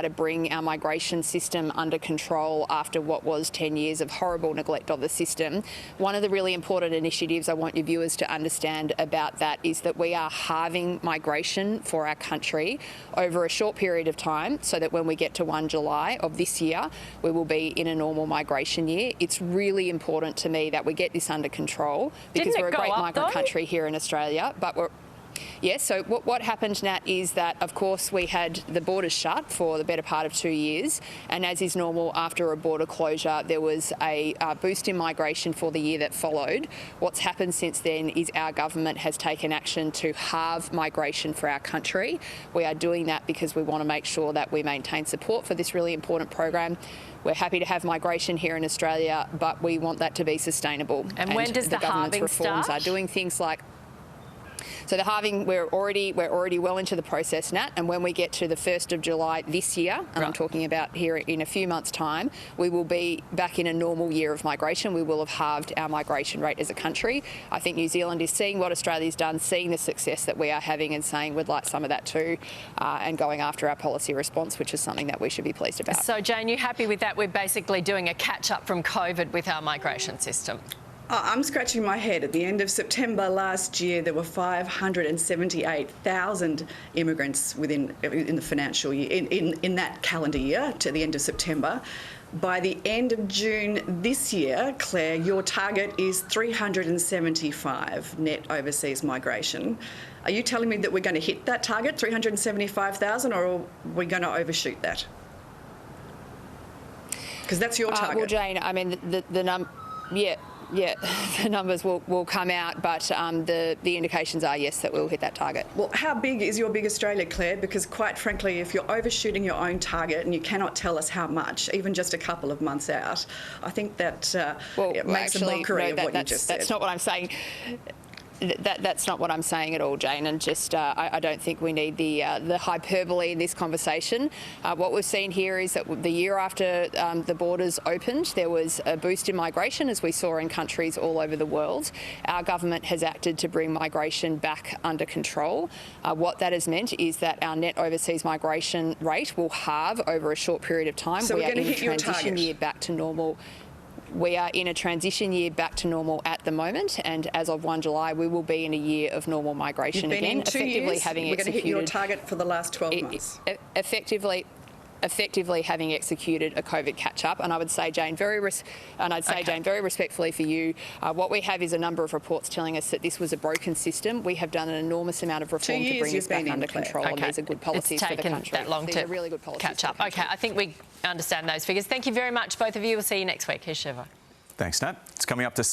to bring our migration system under control after what was 10 years of horrible neglect of the system. One of the really important initiatives I want your viewers to understand about that is that we are halving migration for our country over a short period of time, so that when we get to 1 July of this year, we will be in a normal migration year. It's really important to me that we get this under control, because we're a great migrant country here in Australia, but we're... Yes, so what happened, Nat, is that, of course, we had the borders shut for the better part of 2 years, and as is normal after a border closure, there was a boost in migration for the year that followed. What's happened since then is our government has taken action to halve migration for our country. We are doing that because we want to make sure that we maintain support for this really important program. We're happy to have migration here in Australia, but we want that to be sustainable. And when does the government's halving reforms start? are doing things like... So the halving, we're already well into the process, Nat, and when we get to the 1st of July this year, and I'm talking about here in a few months' time, we will be back in a normal year of migration. We will have halved our migration rate as a country. I think New Zealand is seeing what Australia's done, seeing the success that we are having and saying we'd like some of that too, and going after our policy response, which is something that we should be pleased about. So, Jane, you happy with that? We're basically doing a catch-up from COVID with our migration system. I'm scratching my head. At the end of September last year, there were 578,000 immigrants in the financial year, in that calendar year to the end of September. By the end of June this year, Claire, your target is 375 net overseas migration. Are you telling me that we're going to hit that target, 375,000, or are we going to overshoot that? Because that's your target. Well, Jane, I mean, the numbers will come out, but the indications are, yes, that we'll hit that target. Well, how big is your big Australia, Claire? Because quite frankly, if you're overshooting your own target and you cannot tell us how much, even just a couple of months out, I think that it makes a mockery of what you just said. That's not what I'm saying. That's not what I'm saying at all, Jane, and just I don't think we need the hyperbole in this conversation. What we've seen here is that the year after the borders opened, there was a boost in migration, as we saw in countries all over the world. Our government has acted to bring migration back under control. What that has meant is that our net overseas migration rate will halve over a short period of time. So we we're going to hit your target. We are in a transition year back to normal. We are in a transition year back to normal at the moment, and as of 1 July, we will be in a year of normal migration again. In 2 years, we're going to hit your target for the last 12 months. Effectively having executed a COVID catch-up, and I would say, Jane, very respectfully for you, what we have is a number of reports telling us that this was a broken system. We have done an enormous amount of reform to bring this back under control, and these are good policies for the country. It's taken that long to really good policies catch up. Okay, I think we understand those figures. Thank you very much, both of you. We'll see you next week. Here's Shiva. Thanks, Nat. It's coming up to